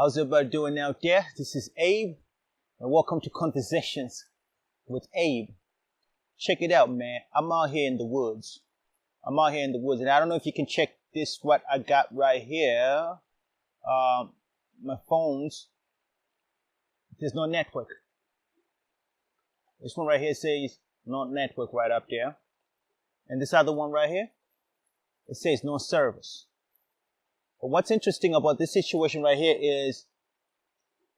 How's everybody doing out there? This is Abe, and welcome to Conversations with Abe. Check it out, man. I'm out here in the woods. and I don't know if you can check this, what I got right here. My phones, there's no network. This one right here says no network right up there. And this other one right here, it says no service. But what's interesting about this situation right here is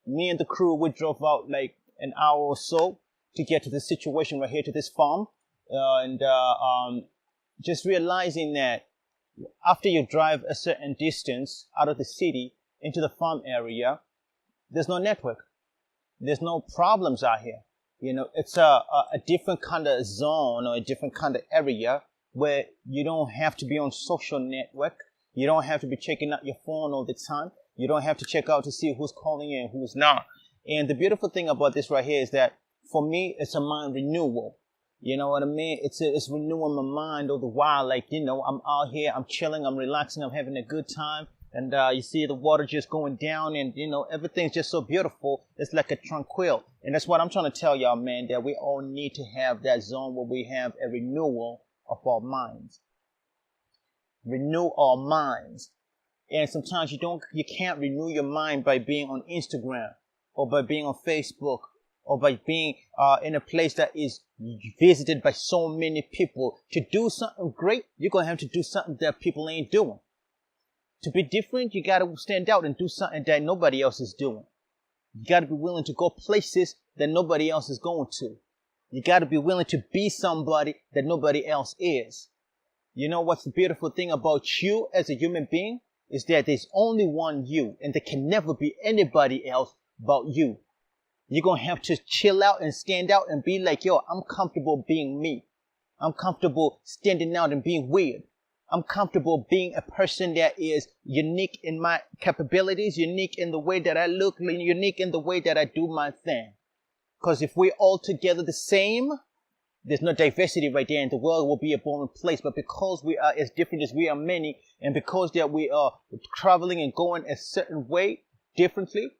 me and the crew, we drove out like an hour or so to get to this situation right here, to this farm. Just realizing that after you drive a certain distance out of the city into the farm area, there's no network. There's no problems out here. You know, it's a different kind of zone or a different kind of area where you don't have to be on social network. You don't have to be checking out your phone all the time. You don't have to check out to see who's calling you and who's not. And the beautiful thing about this right here is that for me, it's a mind renewal. You know what I mean? It's renewing my mind all the while. Like, you know, I'm out here, I'm chilling, I'm relaxing, I'm having a good time. And you see the water just going down and, you know, everything's just so beautiful. It's like a tranquil. And that's what I'm trying to tell y'all, man, that we all need to have that zone where we have a renewal of our minds. Renew our minds. And sometimes you can't renew your mind by being on Instagram or by being on Facebook or by being in a place that is visited by so many people. To do something great, you're going to have to do something that people ain't doing. To be different, you got to stand out and do something that nobody else is doing. You got to be willing to go places that nobody else is going to. You got to be willing to be somebody that nobody else is. You know what's the beautiful thing about you as a human being? Is that there's only one you, and there can never be anybody else but you. You're going to have to chill out and stand out and be like, yo, I'm comfortable being me. I'm comfortable standing out and being weird. I'm comfortable being a person that is unique in my capabilities, unique in the way that I look, unique in the way that I do my thing. Because if we're all together the same, there's no diversity right there, and the world will be a boring place. But because we are as different as we are many, and because that we are traveling and going a certain way differently,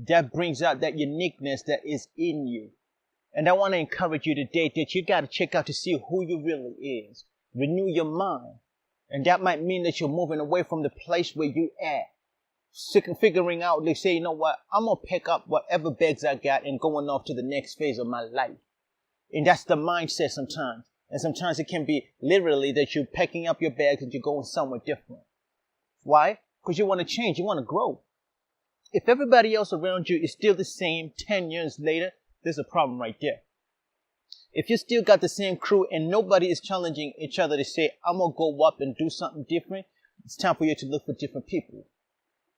that brings out that uniqueness that is in you. And I want to encourage you today that you got to check out to see who you really is. Renew your mind. And that might mean that you're moving away from the place where you at. Figuring out, they say, you know what, I'm going to pick up whatever bags I got and going off to the next phase of my life. And that's the mindset sometimes. And sometimes it can be literally that you're packing up your bags and you're going somewhere different. Why? Because you want to change. You want to grow. If everybody else around you is still the same 10 years later, there's a problem right there. If you still got the same crew and nobody is challenging each other to say, I'm going to go up and do something different, it's time for you to look for different people.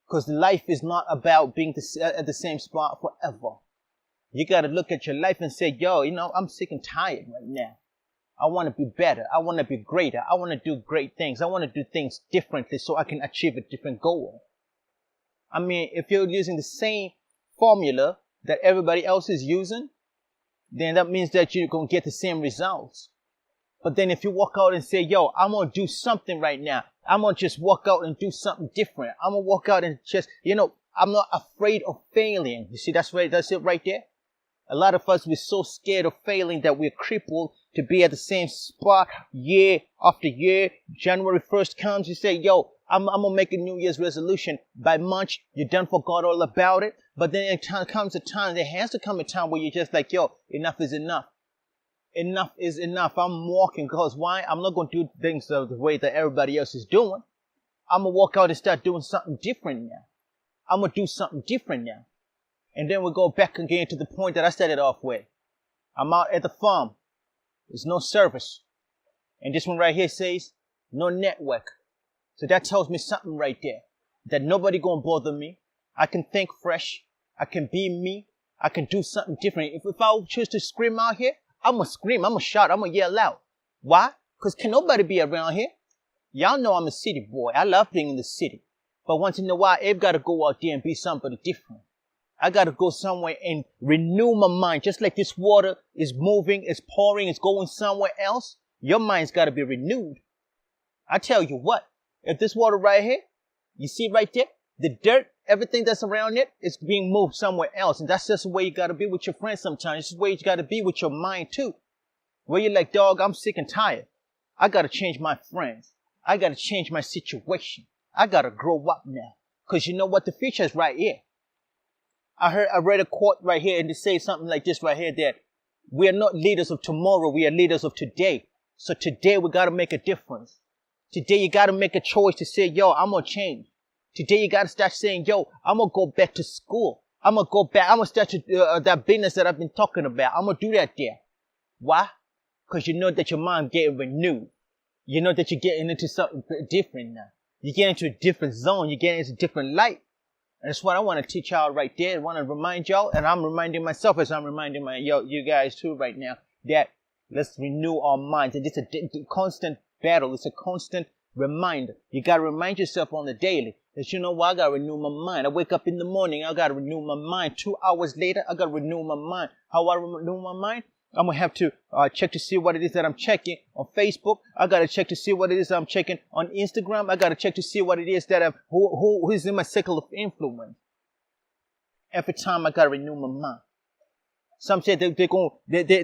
Because life is not about being at the same spot forever. You got to look at your life and say, yo, you know, I'm sick and tired right now. I want to be better. I want to be greater. I want to do great things. I want to do things differently so I can achieve a different goal. I mean, if you're using the same formula that everybody else is using, then that means that you're going to get the same results. But then if you walk out and say, yo, I'm going to do something right now. I'm going to just walk out and do something different. I'm going to walk out and just, you know, I'm not afraid of failing. You see, that's it right there. A lot of us, we're so scared of failing that we're crippled to be at the same spot year after year. January 1st comes, you say, yo, I'm going to make a New Year's resolution. By March, you're done, forgot all about it. But then there comes a time, there has to come a time where you're just like, yo, enough is enough. Enough is enough. I'm walking because why? I'm not going to do things the way that everybody else is doing. I'm going to walk out and start doing something different now. I'm going to do something different now. And then we'll go back again to the point that I started off with. I'm out at the farm. There's no service. And this one right here says no network. So that tells me something right there. That nobody gonna bother me. I can think fresh. I can be me. I can do something different. If I choose to scream out here, I'm gonna scream. I'm gonna shout. I'm gonna yell out. Why? Because can nobody be around here? Y'all know I'm a city boy. I love being in the city. But once in a while, Abe gotta go out there and be somebody different. I got to go somewhere and renew my mind. Just like this water is moving, it's pouring, it's going somewhere else. Your mind's got to be renewed. I tell you what, if this water right here, you see right there, the dirt everything that's around it is being moved somewhere else. And that's just the way you got to be with your friends sometimes. It's the way you got to be with your mind too. Where you're like, dog, I'm sick and tired. I got to change my friends. I got to change my situation. I got to grow up now. Because you know what? The future is right here. I read a quote right here, and it says something like this right here, that we are not leaders of tomorrow. We are leaders of today. So today we got to make a difference. Today you got to make a choice to say, yo, I'm going to change. Today you got to start saying, yo, I'm going to go back to school. I'm going to go back. I'm going to start that business that I've been talking about. I'm going to do that there. Why? Because you know that your mind getting renewed. You know that you're getting into something different now. You get into a different zone. You get into a different light. And that's what I want to teach y'all right there. I want to remind y'all, and I'm reminding myself as I'm reminding you guys too right now, that let's renew our minds. And it's a constant battle. It's a constant reminder. You got to remind yourself on the daily that, you know what, I got to renew my mind. I wake up in the morning, I got to renew my mind. 2 hours later, I got to renew my mind. How I renew my mind? I'm going to have to check to see what it is that I'm checking on Facebook. I got to check to see what it is I'm checking on Instagram. I got to check to see what it is that who is in my circle of influence. Every time I got to renew my mind. Some say they're going to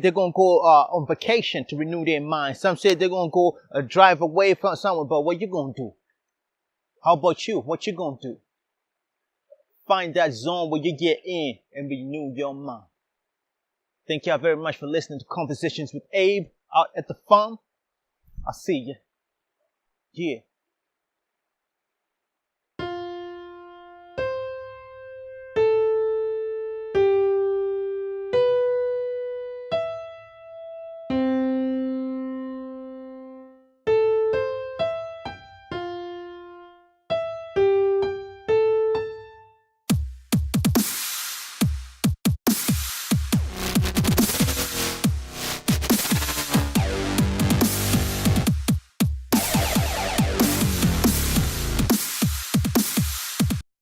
go on vacation to renew their mind. Some say they're going to go drive away from someone. But what you going to do? How about you? What you going to do? Find that zone where you get in and renew your mind. Thank y'all very much for listening to Conversations with Abe out at the farm. I'll see you. Yeah.